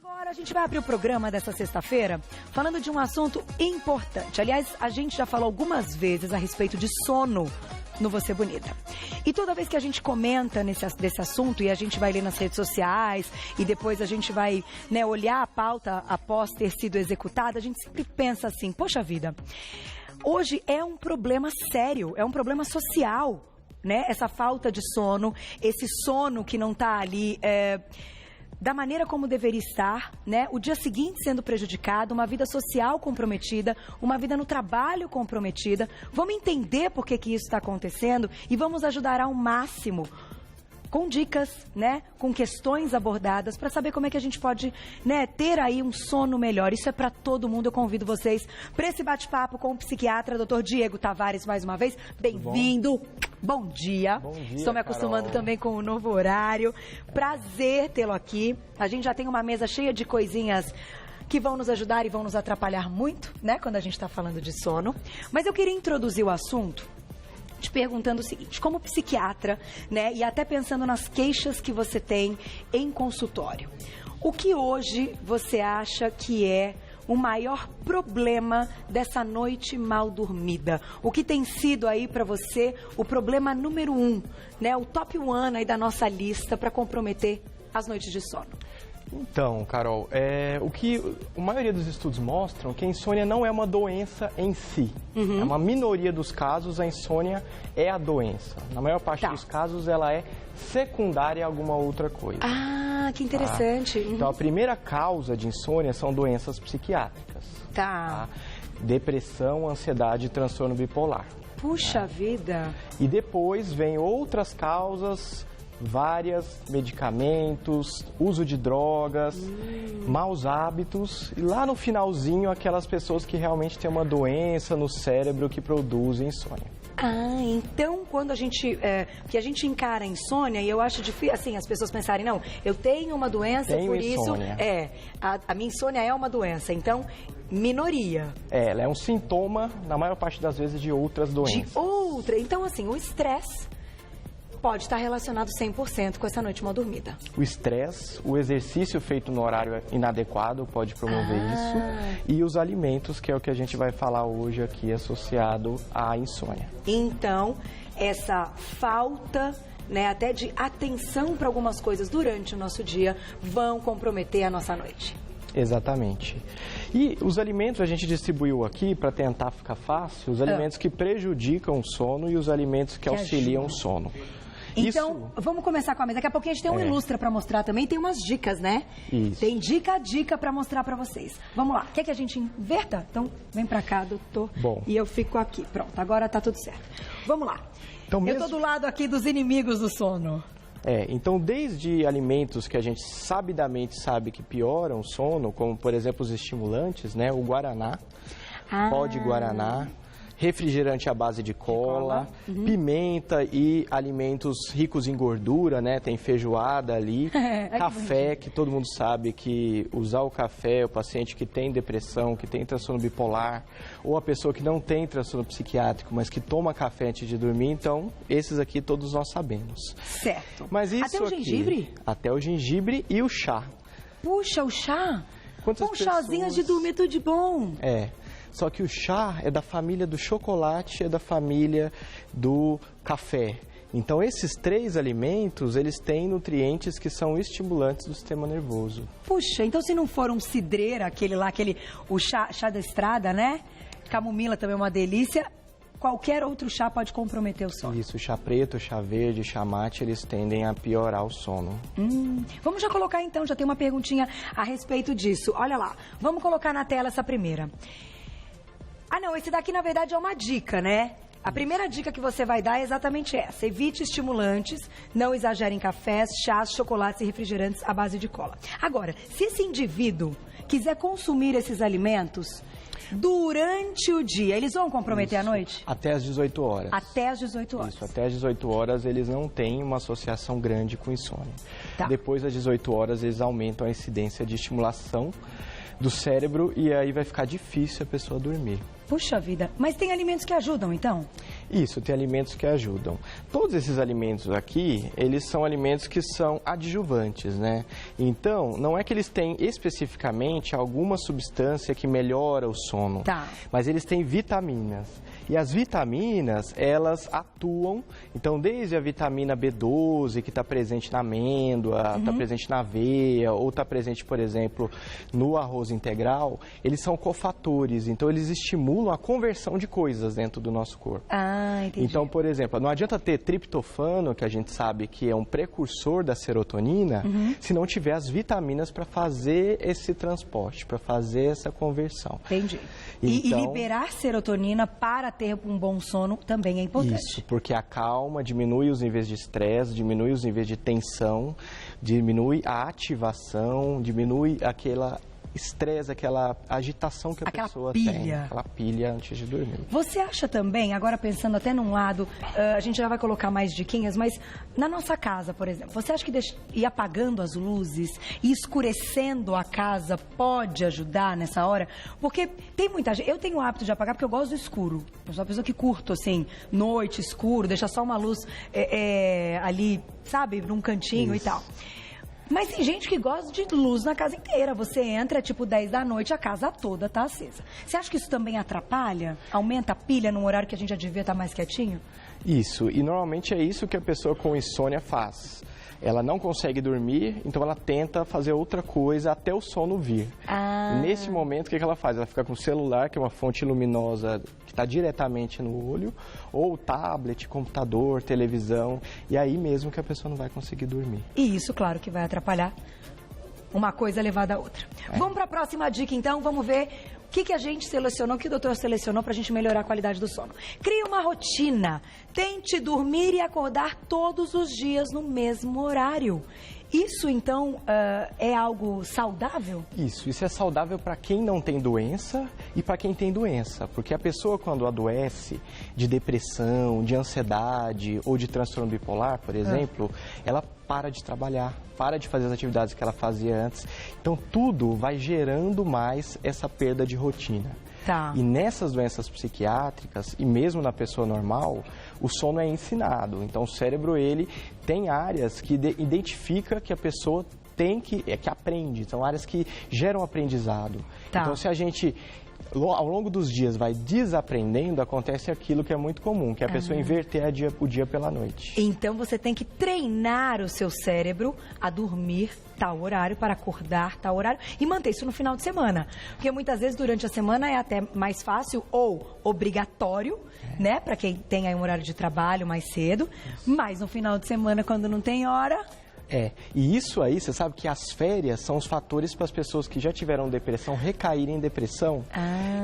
Agora a gente vai abrir o programa dessa sexta-feira falando de um assunto importante. Aliás, a gente já falou algumas vezes a respeito de sono no Você Bonita. E toda vez que a gente comenta desse assunto e a gente vai ler nas redes sociais e depois a gente vai, olhar a pauta após ter sido executada, a gente sempre pensa assim, poxa vida, hoje é um problema sério, é um problema social, essa falta de sono, esse sono que não está ali da maneira como deveria estar, o dia seguinte sendo prejudicado, uma vida social comprometida, uma vida no trabalho comprometida. Vamos entender por que isso está acontecendo e vamos ajudar ao máximo com dicas, com questões abordadas para saber como é que a gente pode, ter aí um sono melhor. Isso é para todo mundo. Eu convido vocês para esse bate-papo com o psiquiatra, Dr. Diego Tavares, mais uma vez. Bem-vindo. Bom dia. Bom dia, estou me acostumando Carol. também com o novo horário. Prazer tê-lo aqui. A gente já tem uma mesa cheia de coisinhas que vão nos ajudar e vão nos atrapalhar muito, quando a gente está falando de sono. Mas eu queria introduzir o assunto te perguntando o seguinte, como psiquiatra, e até pensando nas queixas que você tem em consultório, o que hoje você acha que é o maior problema dessa noite mal dormida? O que tem sido aí para você o problema número 1, o top 1 aí da nossa lista para comprometer as noites de sono? Então, Carol, o que a maioria dos estudos mostram que a insônia não é uma doença em si. É uma minoria dos casos, a insônia é a doença. Na maior parte dos casos, ela é secundária a alguma outra coisa. Ah, que interessante. Então, a primeira causa de insônia são doenças psiquiátricas. Tá. Depressão, ansiedade e transtorno bipolar. Puxa vida. E depois vem outras causas, várias, medicamentos, uso de drogas, maus hábitos e lá no finalzinho aquelas pessoas que realmente têm uma doença no cérebro que produz insônia. Ah, então quando a gente, que a gente encara a insônia, e eu acho difícil, assim, as pessoas pensarem, não, eu tenho uma doença, por insônia. isso, a minha insônia é uma doença, então, minoria. Ela é um sintoma, na maior parte das vezes, de outras doenças. De outra, então assim, o estresse pode estar relacionado 100% com essa noite mal dormida. O estresse, o exercício feito no horário inadequado pode promover isso. E os alimentos, que é o que a gente vai falar hoje aqui, associado à insônia. Então, essa falta, até de atenção para algumas coisas durante o nosso dia, vão comprometer a nossa noite. Exatamente. E os alimentos a gente distribuiu aqui, para tentar ficar fácil, os alimentos que prejudicam o sono e os alimentos que auxiliam o sono. Então, vamos começar com a mesa. Daqui a pouquinho a gente tem um ilustra para mostrar também. Tem umas dicas, Isso. Tem dica para mostrar para vocês. Vamos lá. Quer que a gente inverta? Então, vem para cá, doutor. Bom. E eu fico aqui. Pronto, agora tá tudo certo. Vamos lá. Então, eu tô do lado aqui dos inimigos do sono. Então desde alimentos que a gente sabidamente sabe que pioram o sono, como por exemplo os estimulantes, o guaraná, pó de guaraná, refrigerante à base de cola, pimenta e alimentos ricos em gordura, tem feijoada ali, café, que todo mundo sabe que usar o café, o paciente que tem depressão, que tem transtorno bipolar, ou a pessoa que não tem transtorno psiquiátrico, mas que toma café antes de dormir, então esses aqui todos nós sabemos. Certo. Mas isso até o gengibre? Até o gengibre e o chá. Puxa, o chá? Quantas chazinhas de dormir tudo de bom. Só que o chá é da família do chocolate, é da família do café. Então, esses 3 alimentos, eles têm nutrientes que são estimulantes do sistema nervoso. Puxa, então se não for um cidreira, o chá da estrada, Camomila também é uma delícia. Qualquer outro chá pode comprometer o sono. Isso, chá preto, chá verde, chá mate, eles tendem a piorar o sono. Vamos já colocar então, já tem uma perguntinha a respeito disso. Olha lá, vamos colocar na tela essa primeira. Ah, não, esse daqui na verdade é uma dica, A primeira dica que você vai dar é exatamente essa. Evite estimulantes, não exagere em cafés, chás, chocolates e refrigerantes à base de cola. Agora, se esse indivíduo quiser consumir esses alimentos durante o dia, eles vão comprometer a noite? Até às 18 horas. Até às 18 horas. Isso, até às 18 horas eles não têm uma associação grande com insônia. Tá. Depois das 18 horas eles aumentam a incidência de estimulação do cérebro e aí vai ficar difícil a pessoa dormir. Puxa vida, mas tem alimentos que ajudam então? Isso, tem alimentos que ajudam. Todos esses alimentos aqui, eles são alimentos que são adjuvantes, né? Então, não é que eles têm especificamente alguma substância que melhora o sono, mas eles têm vitaminas. E as vitaminas, elas atuam, então desde a vitamina B12, que está presente na amêndoa, está presente na aveia, ou está presente, por exemplo, no arroz integral, eles são cofatores, então eles estimulam a conversão de coisas dentro do nosso corpo. Entendi. Então, por exemplo, não adianta ter triptofano, que a gente sabe que é um precursor da serotonina, se não tiver as vitaminas para fazer esse transporte, para fazer essa conversão. Entendi. E liberar serotonina para ter um bom sono também é importante. Isso, porque acalma, diminui os níveis de estresse, diminui os níveis de tensão, diminui a ativação, diminui aquela estresse, aquela agitação que a pessoa tem. Aquela pilha antes de dormir. Você acha também, agora pensando até num lado, a gente já vai colocar mais diquinhas, mas na nossa casa, por exemplo, você acha que ir apagando as luzes e escurecendo a casa pode ajudar nessa hora? Porque tem muita gente, eu tenho o hábito de apagar porque eu gosto do escuro. Eu sou uma pessoa que curto, assim, noite, escuro, deixa só uma luz ali, sabe, num cantinho e tal. Mas tem gente que gosta de luz na casa inteira. Você entra, tipo 10 da noite, a casa toda tá acesa. Você acha que isso também atrapalha? Aumenta a pilha num horário que a gente já devia estar mais quietinho? Isso, e normalmente é isso que a pessoa com insônia faz. Ela não consegue dormir, então ela tenta fazer outra coisa até o sono vir. Nesse momento, o que ela faz? Ela fica com o celular, que é uma fonte luminosa que está diretamente no olho, ou tablet, computador, televisão, e aí mesmo que a pessoa não vai conseguir dormir. E isso, claro, que vai atrapalhar uma coisa levada a outra. Vamos para a próxima dica, então, vamos ver o que a gente selecionou, o que o doutor selecionou para a gente melhorar a qualidade do sono. Crie uma rotina. Tente dormir e acordar todos os dias no mesmo horário. Isso, então, é algo saudável? Isso é saudável para quem não tem doença e para quem tem doença. Porque a pessoa, quando adoece de depressão, de ansiedade ou de transtorno bipolar, por exemplo, ela para de trabalhar, para de fazer as atividades que ela fazia antes. Então, tudo vai gerando mais essa perda de rotina. E nessas doenças psiquiátricas, e mesmo na pessoa normal, o sono é ensinado. Então, o cérebro, ele tem áreas que identifica que a pessoa tem que aprende. São áreas que geram aprendizado. Então, se a gente, ao longo dos dias, vai desaprendendo, acontece aquilo que é muito comum, que é a pessoa inverter o dia pela noite. Então, você tem que treinar o seu cérebro a dormir tal horário, para acordar tal horário e manter isso no final de semana. Porque muitas vezes durante a semana é até mais fácil ou obrigatório, né? Para quem tem aí um horário de trabalho mais cedo, mas no final de semana, quando não tem hora... E isso aí, você sabe que as férias são os fatores para as pessoas que já tiveram depressão recaírem em depressão.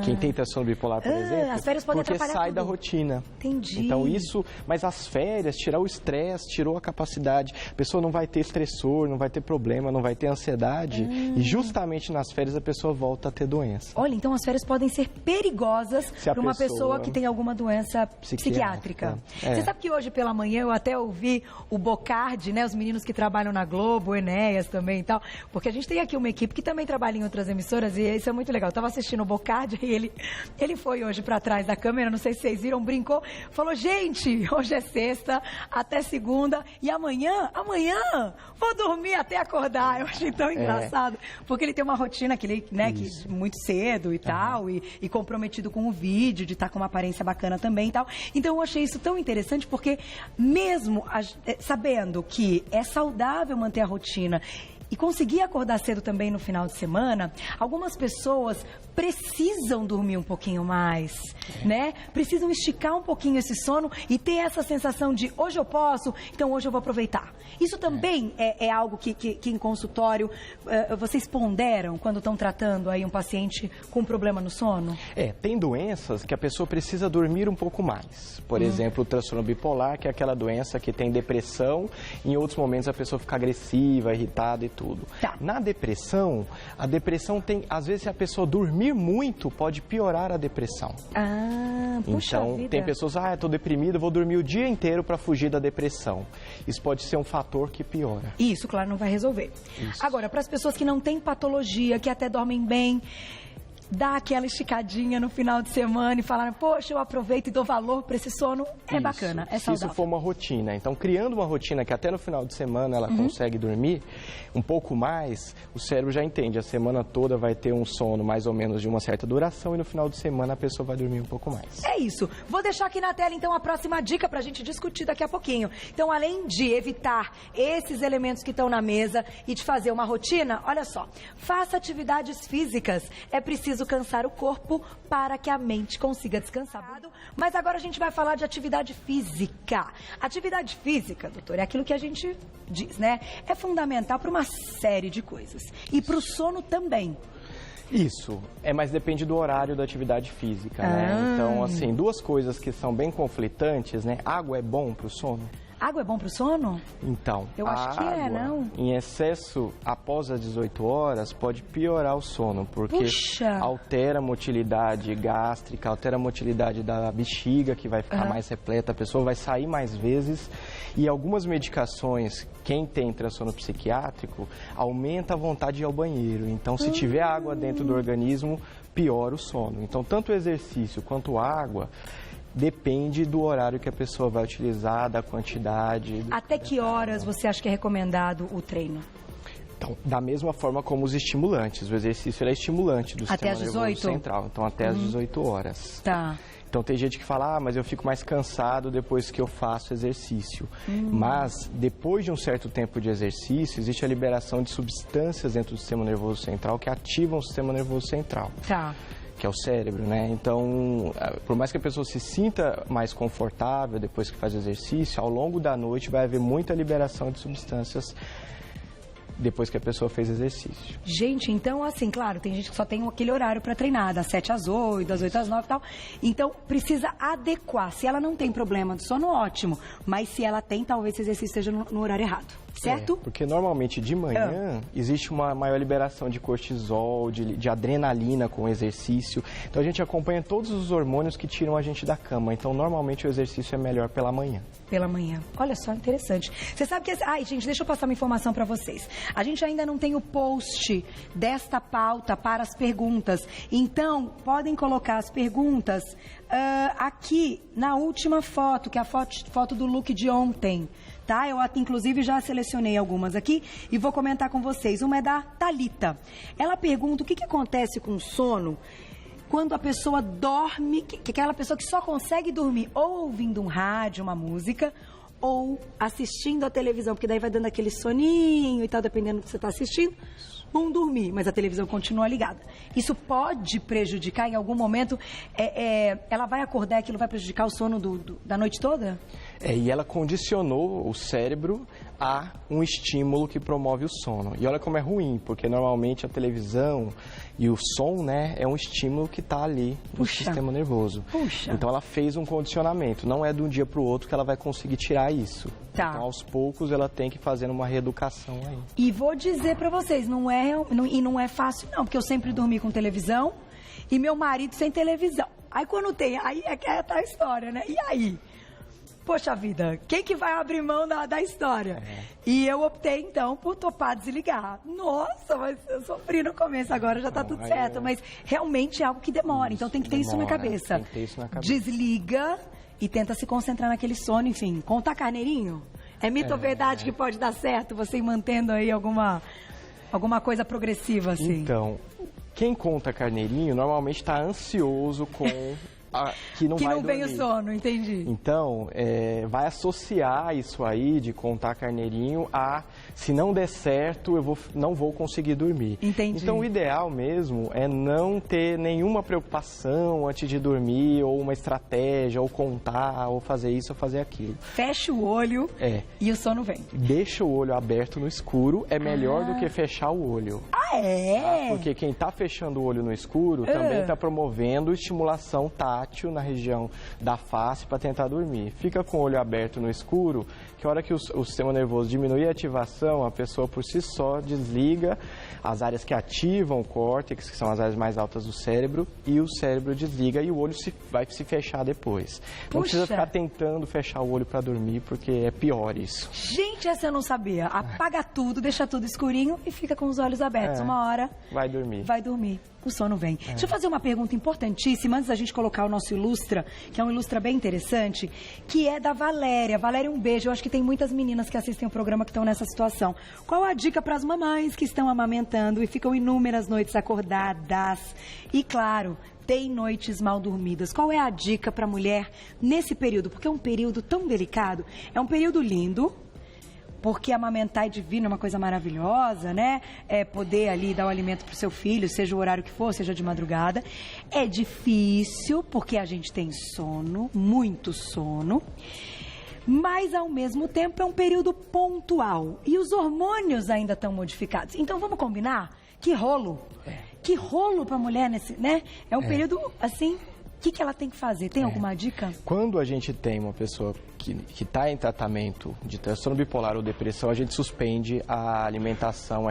Quem tem transtorno bipolar, por exemplo, as férias podem porque sai tudo. Da rotina. Entendi. Então isso, mas as férias, tirar o estresse, tirou a capacidade, a pessoa não vai ter estressor, não vai ter problema, não vai ter ansiedade, e justamente nas férias a pessoa volta a ter doença. Olha, então as férias podem ser perigosas para uma pessoa que tem alguma doença psiquiátrica. Você sabe que hoje pela manhã eu até ouvi o Bocardi, né, os meninos que trabalham na Globo, o Enéas também e tal, porque a gente tem aqui uma equipe que também trabalha em outras emissoras e isso é muito legal. Eu estava assistindo o Bocardi e ele foi hoje para trás da câmera, não sei se vocês viram, brincou, falou, gente, hoje é sexta, até segunda e amanhã vou dormir até acordar. Eu achei tão engraçado, porque ele tem uma rotina que ele, né, que muito cedo e tal, e comprometido com o vídeo, de estar com uma aparência bacana também e tal. Então eu achei isso tão interessante, porque mesmo sabendo que é saudável manter a rotina e conseguir acordar cedo também no final de semana, algumas pessoas precisam dormir um pouquinho mais, né? Precisam esticar um pouquinho esse sono e ter essa sensação de hoje eu posso, então hoje eu vou aproveitar. Isso também é algo que em consultório vocês ponderam quando estão tratando aí um paciente com problema no sono? Tem doenças que a pessoa precisa dormir um pouco mais. Por exemplo, o transtorno bipolar, que é aquela doença que tem depressão, em outros momentos a pessoa fica agressiva, irritada e tudo. Na depressão, a depressão tem, às vezes, se a pessoa dormir muito, pode piorar a depressão. Puxa então, vida. Tem pessoas, eu estou deprimido, vou dormir o dia inteiro para fugir da depressão. Isso pode ser um fator que piora. Isso, claro, não vai resolver. Agora, para as pessoas que não têm patologia, que até dormem bem, dar aquela esticadinha no final de semana e falar, poxa, eu aproveito e dou valor para esse sono, é bacana, é saudável. Se isso for uma rotina, então criando uma rotina que até no final de semana ela consegue dormir um pouco mais, o cérebro já entende, a semana toda vai ter um sono mais ou menos de uma certa duração e no final de semana a pessoa vai dormir um pouco mais. É isso. Vou deixar aqui na tela então a próxima dica para a gente discutir daqui a pouquinho. Então, além de evitar esses elementos que estão na mesa e de fazer uma rotina, olha só, faça atividades físicas. É preciso cansar o corpo para que a mente consiga descansar. Mas agora a gente vai falar de atividade física. Atividade física, doutor, é aquilo que a gente diz, né? É fundamental para uma série de coisas. E para o sono também. Isso, mas depende do horário da atividade física, né? Então, assim, duas coisas que são bem conflitantes, né? Água é bom para o sono? Água é bom para o sono? Então, eu acho que é, não? Em excesso, após as 18 horas, pode piorar o sono, porque altera a motilidade gástrica, altera a motilidade da bexiga, que vai ficar mais repleta, a pessoa vai sair mais vezes. E algumas medicações, quem tem transtorno psiquiátrico, aumenta a vontade de ir ao banheiro. Então, se tiver água dentro do organismo, piora o sono. Então, tanto o exercício quanto a água depende do horário que a pessoa vai utilizar, da quantidade. Até que horas você acha que é recomendado o treino? Então, da mesma forma como os estimulantes. O exercício é estimulante do sistema nervoso central. Então, até às 18 horas. Tá. Então, tem gente que fala, mas eu fico mais cansado depois que eu faço exercício. Mas, depois de um certo tempo de exercício, existe a liberação de substâncias dentro do sistema nervoso central que ativam o sistema nervoso central. Tá. Que é o cérebro, né? Então, por mais que a pessoa se sinta mais confortável depois que faz exercício, ao longo da noite vai haver muita liberação de substâncias depois que a pessoa fez exercício. Gente, então, assim, claro, tem gente que só tem aquele horário para treinar, das 7 às 8, das 8 às 9 e tal. Então, precisa adequar. Se ela não tem problema de sono, ótimo. Mas se ela tem, talvez esse exercício esteja no horário errado. Certo? Porque normalmente de manhã existe uma maior liberação de cortisol, de adrenalina com o exercício. Então a gente acompanha todos os hormônios que tiram a gente da cama. Então normalmente o exercício é melhor pela manhã. Pela manhã. Olha só, interessante. Você sabe que... Ai, gente, deixa eu passar uma informação para vocês. A gente ainda não tem o post desta pauta para as perguntas. Então, podem colocar as perguntas aqui na última foto, que é a foto do look de ontem. Tá? Eu, inclusive, já selecionei algumas aqui e vou comentar com vocês. Uma é da Thalita. Ela pergunta o que acontece com o sono quando a pessoa dorme, que é aquela pessoa que só consegue dormir ou ouvindo um rádio, uma música, ou assistindo a televisão, porque daí vai dando aquele soninho e tal, dependendo do que você está assistindo. Vão dormir, mas a televisão continua ligada. Isso pode prejudicar em algum momento? Ela vai acordar e aquilo vai prejudicar o sono da noite toda? E ela condicionou o cérebro a um estímulo que promove o sono. E olha como é ruim, porque normalmente a televisão e o som, né, é um estímulo que está ali no sistema nervoso. Então ela fez um condicionamento. Não é de um dia para o outro que ela vai conseguir tirar isso. Tá. Então aos poucos ela tem que fazer uma reeducação aí. E vou dizer para vocês, não é fácil não, porque eu sempre dormi com televisão e meu marido sem televisão. Aí quando tem, aí é a história, né? E aí? Poxa vida, quem que vai abrir mão da história? E eu optei, então, por topar desligar. Nossa, mas eu sofri no começo, agora já tá tudo certo. Mas realmente é algo que demora, então tem que ter isso na cabeça. Tem que ter isso na cabeça. Desliga e tenta se concentrar naquele sono, enfim. Contar carneirinho? É mito ou verdade que pode dar certo, você ir mantendo aí alguma coisa progressiva, assim? Então, quem conta carneirinho normalmente está ansioso com... que não vem o sono, entendi. Então, vai associar isso aí de contar carneirinho a, se não der certo, eu não vou conseguir dormir. Entendi. Então, o ideal mesmo é não ter nenhuma preocupação antes de dormir, ou uma estratégia, ou contar, ou fazer isso, ou fazer aquilo. Fecha o olho e o sono vem. Deixa o olho aberto no escuro, é melhor do que fechar o olho. Porque quem está fechando o olho no escuro também está promovendo estimulação tátil na região da face para tentar dormir. Fica com o olho aberto no escuro, que a hora que o sistema nervoso diminui a ativação, a pessoa por si só desliga as áreas que ativam o córtex, que são as áreas mais altas do cérebro, e o cérebro desliga e o olho vai se fechar depois. Não precisa ficar tentando fechar o olho para dormir, porque é pior isso. Gente, essa eu não sabia. Apaga tudo, deixa tudo escurinho e fica com os olhos abertos. uma hora... Vai dormir. O sono vem. Deixa eu fazer uma pergunta importantíssima, antes da gente colocar o nosso Ilustra, que é um Ilustra bem interessante, que é da Valéria. Valéria, um beijo. Eu acho que tem muitas meninas que assistem o programa que estão nessa situação. Qual a dica para as mamães que estão amamentando e ficam inúmeras noites acordadas? E, claro, tem noites mal dormidas. Qual é a dica para a mulher nesse período? Porque é um período tão delicado. É um período lindo, porque amamentar é divino, é uma coisa maravilhosa, né? É poder ali dar o alimento para o seu filho, seja o horário que for, seja de madrugada. É difícil, porque a gente tem sono, muito sono. Mas, ao mesmo tempo, é um período pontual. E os hormônios ainda estão modificados. Então, vamos combinar? Que rolo. Que rolo para a mulher, nesse, né? É um período, assim... O que ela tem que fazer? Tem alguma dica? Quando a gente tem uma pessoa que está em tratamento de transtorno bipolar ou depressão, a gente suspende a alimentação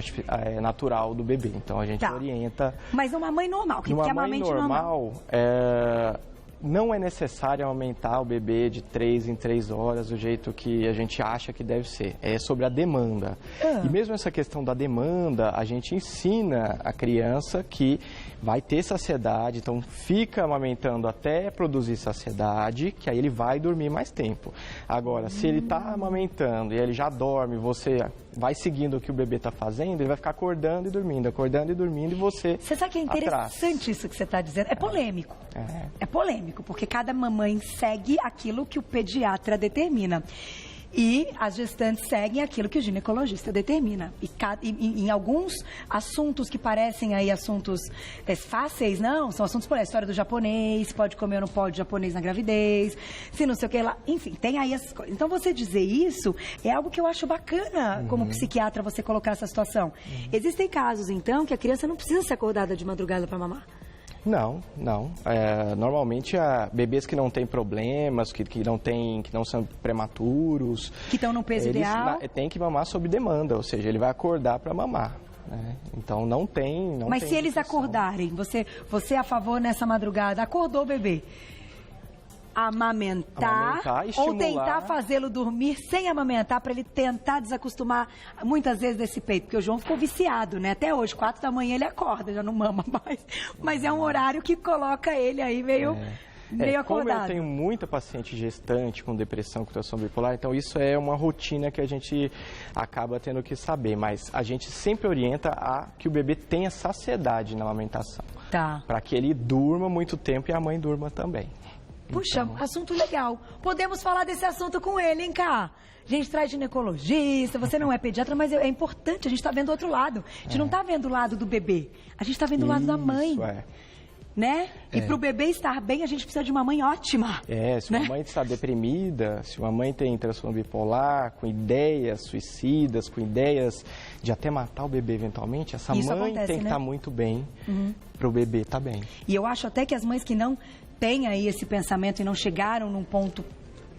natural do bebê. Então, a gente orienta... Mas uma mãe normal, que quer amamente normal, não é necessário aumentar o bebê de 3 em 3 horas do jeito que a gente acha que deve ser. É sobre a demanda. E mesmo essa questão da demanda, a gente ensina a criança que vai ter saciedade, então fica amamentando até produzir saciedade, que aí ele vai dormir mais tempo. Agora, se ele está amamentando e ele já dorme, você vai seguindo o que o bebê está fazendo, ele vai ficar acordando e dormindo e você... Você sabe que é interessante isso que você está dizendo? É polêmico. É polêmico, porque cada mamãe segue aquilo que o pediatra determina. E as gestantes seguem aquilo que o ginecologista determina. E em alguns assuntos que parecem aí assuntos fáceis, não, são assuntos por aí, a história do japonês, pode comer ou não pode japonês na gravidez, se não sei o que lá, enfim, tem aí essas coisas. Então você dizer isso é algo que eu acho bacana como psiquiatra você colocar essa situação. Existem casos, então, que a criança não precisa ser acordada de madrugada para mamar. Não. Normalmente, bebês que não têm problemas, que não são prematuros... Que estão no peso ideal. Tem que mamar sob demanda, ou seja, ele vai acordar para mamar. Né? Então, não tem... Mas se eles acordarem, você é a favor nessa madrugada, acordou o bebê... Amamentar ou tentar fazê-lo dormir sem amamentar para ele tentar desacostumar muitas vezes desse peito, porque o João ficou viciado, né? Até hoje, 4 da manhã ele acorda, já não mama mais, mas é um horário que coloca ele aí meio acordado. Como eu tenho muita paciente gestante com depressão, com transtorno bipolar, então isso é uma rotina que a gente acaba tendo que saber, mas a gente sempre orienta a que o bebê tenha saciedade na amamentação, para que ele durma muito tempo e a mãe durma também. Puxa, assunto legal. Podemos falar desse assunto com ele, hein, Cá? A gente traz ginecologista, você não é pediatra, mas é importante, a gente está vendo o outro lado. A gente não está vendo o lado do bebê, a gente está vendo o lado da mãe. Né? E para o bebê estar bem, a gente precisa de uma mãe ótima. Se uma mãe está deprimida, se uma mãe tem transtorno bipolar, com ideias suicidas, com ideias de até matar o bebê eventualmente, essa mãe tem que estar muito bem para o bebê estar bem. E eu acho até que as mães que não têm aí esse pensamento e não chegaram num ponto,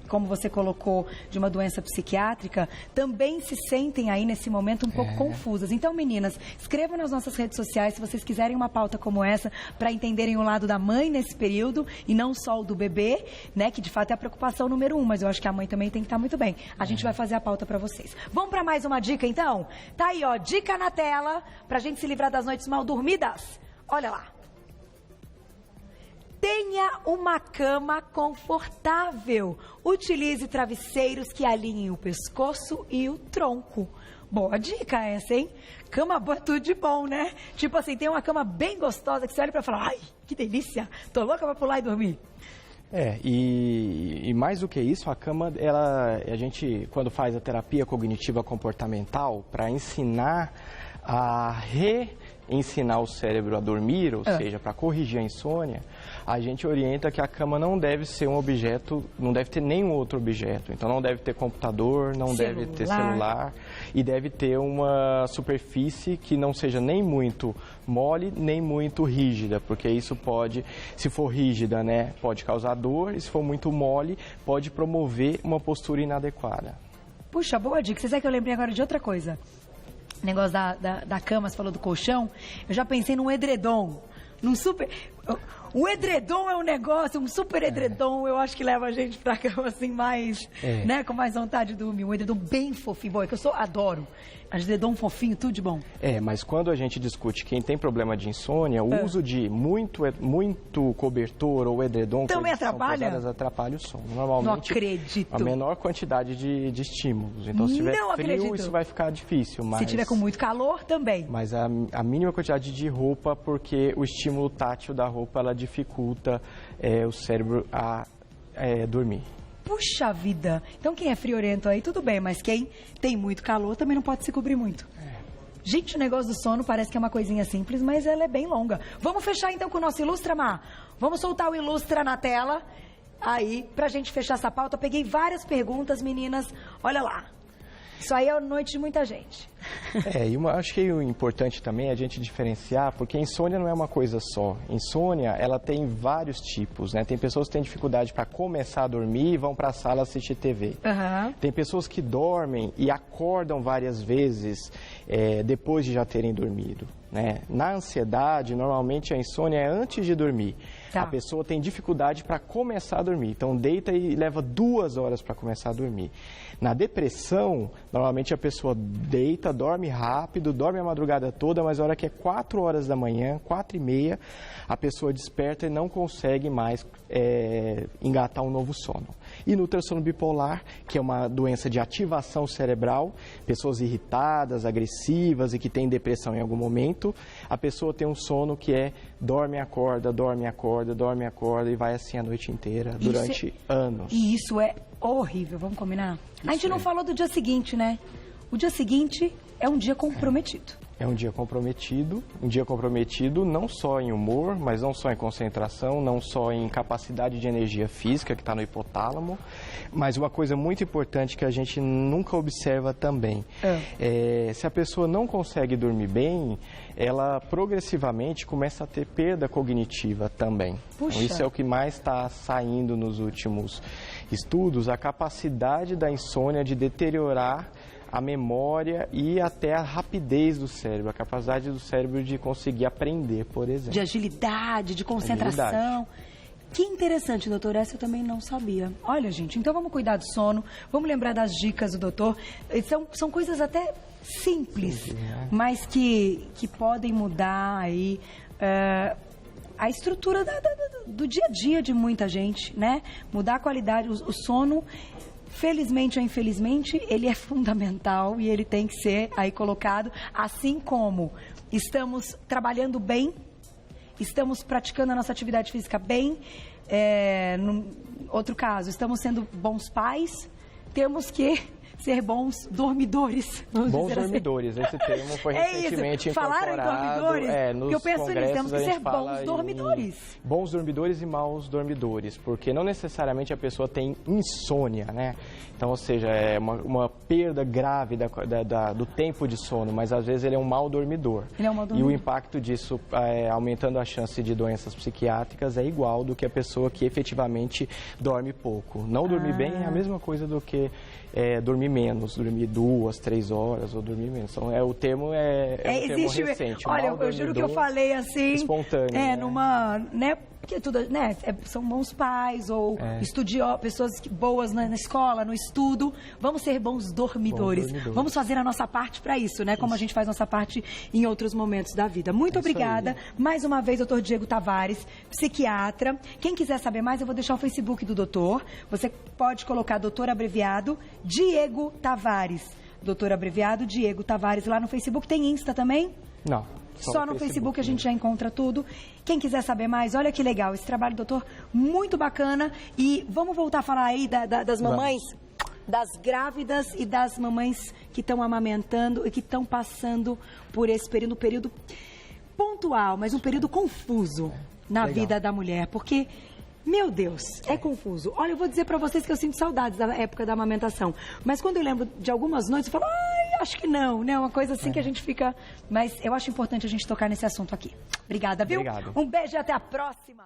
como você colocou, de uma doença psiquiátrica, também se sentem aí nesse momento um pouco confusas. Então, meninas, escrevam nas nossas redes sociais se vocês quiserem uma pauta como essa, para entenderem o lado da mãe nesse período e não só o do bebê, né, que de fato é a preocupação número 1, mas eu acho que a mãe também tem que estar muito bem. A gente vai fazer a pauta para vocês. Vamos para mais uma dica, então? Tá aí, ó, dica na tela, pra gente se livrar das noites mal dormidas. Olha lá. Tenha uma cama confortável. Utilize travesseiros que alinhem o pescoço e o tronco. Boa dica essa, hein? Cama boa, tudo de bom, né? Tipo assim, tem uma cama bem gostosa que você olha pra falar, ai, que delícia, tô louca pra pular e dormir. E mais do que isso, a cama, a gente, quando faz a terapia cognitiva comportamental, para ensinar a ensinar o cérebro a dormir, ou seja, para corrigir a insônia, a gente orienta que a cama não deve ser um objeto, não deve ter nenhum outro objeto. Então não deve ter computador, não deve ter celular e deve ter uma superfície que não seja nem muito mole, nem muito rígida, porque isso pode, se for rígida, né, pode causar dor, e se for muito mole, pode promover uma postura inadequada. Puxa, boa dica. Você sabe que eu lembrei agora de outra coisa? Negócio da cama, você falou do colchão, eu já pensei num edredom, num super... O edredom é um negócio, um super edredom, eu acho que leva a gente pra cama assim mais, né, com mais vontade de dormir. Um edredom bem fofinho, bom, é que eu adoro. Edredom fofinho, tudo de bom. Mas quando a gente discute quem tem problema de insônia, o uso de muito cobertor ou edredom também atrapalha? Atrapalha o sono. Normalmente, não acredito. A menor quantidade de estímulos. Então, se tiver frio, isso vai ficar difícil. Mas, se tiver com muito calor, também. Mas a mínima quantidade de roupa, porque o estímulo tátil da roupa, ela dificulta o cérebro a dormir. Puxa vida! Então quem é friorento aí, tudo bem, mas quem tem muito calor também não pode se cobrir muito. Gente, o negócio do sono parece que é uma coisinha simples, mas ela é bem longa. Vamos fechar então com o nosso Ilustra, Mar? Vamos soltar o Ilustra na tela. Aí, pra gente fechar essa pauta, eu peguei várias perguntas, meninas. Olha lá. Isso aí é a noite de muita gente. E acho que o importante também é a gente diferenciar, porque insônia não é uma coisa só. Insônia, ela tem vários tipos, né? Tem pessoas que têm dificuldade para começar a dormir e vão para a sala assistir TV. Tem pessoas que dormem e acordam várias vezes depois de já terem dormido, né? Na ansiedade, normalmente a insônia é antes de dormir. A pessoa tem dificuldade para começar a dormir, então deita e leva 2 horas para começar a dormir. Na depressão, normalmente a pessoa deita, dorme rápido, dorme a madrugada toda, mas a hora que é 4 horas da manhã, 4h30, a pessoa desperta e não consegue mais engatar um novo sono. E no transtorno bipolar, que é uma doença de ativação cerebral, pessoas irritadas, agressivas e que têm depressão em algum momento, a pessoa tem um sono que dorme, acorda, dorme, acorda, dorme, acorda e vai assim a noite inteira, durante anos. E isso é horrível, vamos combinar? A gente não falou do dia seguinte, né? O dia seguinte é um dia comprometido. É um dia comprometido não só em humor, mas não só em concentração, não só em capacidade de energia física, que está no hipotálamo, mas uma coisa muito importante que a gente nunca observa também. Se a pessoa não consegue dormir bem, ela progressivamente começa a ter perda cognitiva também. Então, isso é o que mais está saindo nos últimos estudos, a capacidade da insônia de deteriorar a memória e até a rapidez do cérebro, a capacidade do cérebro de conseguir aprender, por exemplo. De agilidade, de concentração. Que interessante, doutor, essa eu também não sabia. Olha, gente, então vamos cuidar do sono, vamos lembrar das dicas do doutor. São coisas até simples, mas que podem mudar aí a estrutura do dia a dia de muita gente, né? Mudar a qualidade, o sono. Felizmente ou infelizmente, ele é fundamental e ele tem que ser aí colocado, assim como estamos trabalhando bem, estamos praticando a nossa atividade física bem, no outro caso, estamos sendo bons pais, temos que ser bons dormidores. Bons dormidores, esse termo foi recentemente incorporado. Falaram em dormidores? Nos eu penso nisso, temos que ser bons dormidores. Bons dormidores e maus dormidores, porque não necessariamente a pessoa tem insônia, né? Então, ou seja, é uma perda grave do tempo de sono, mas às vezes ele é um mau dormidor. Ele é um mau dormidor. E o impacto disso, aumentando a chance de doenças psiquiátricas, é igual do que a pessoa que efetivamente dorme pouco. Não dormir bem é a mesma coisa do que dormir menos, dormir 2, 3 horas ou dormir menos. Então, o termo é um termo recente. Olha, eu juro que eu falei assim... Espontâneo. Numa... né? Porque tudo, né? São bons pais ou pessoas boas na escola, no estudo. Vamos ser bons dormidores. Vamos fazer a nossa parte para isso, né? Como a gente faz nossa parte em outros momentos da vida. Muito obrigada. Mais uma vez, doutor Diego Tavares, psiquiatra. Quem quiser saber mais, eu vou deixar o Facebook do doutor. Você pode colocar doutor abreviado Diego Tavares. Doutor abreviado Diego Tavares lá no Facebook. Tem Insta também? Não. Só no Facebook a gente já encontra tudo. Quem quiser saber mais, olha que legal. Esse trabalho, doutor, muito bacana. E vamos voltar a falar aí das mamães, das grávidas e das mamães que estão amamentando e que estão passando por esse período pontual, mas um período confuso na vida da mulher. Porque... meu Deus, é confuso. Olha, eu vou dizer pra vocês que eu sinto saudades da época da amamentação. Mas quando eu lembro de algumas noites, eu falo, acho que não, né? Uma coisa assim que a gente fica... Mas eu acho importante a gente tocar nesse assunto aqui. Obrigada, viu? Obrigado. Um beijo e até a próxima.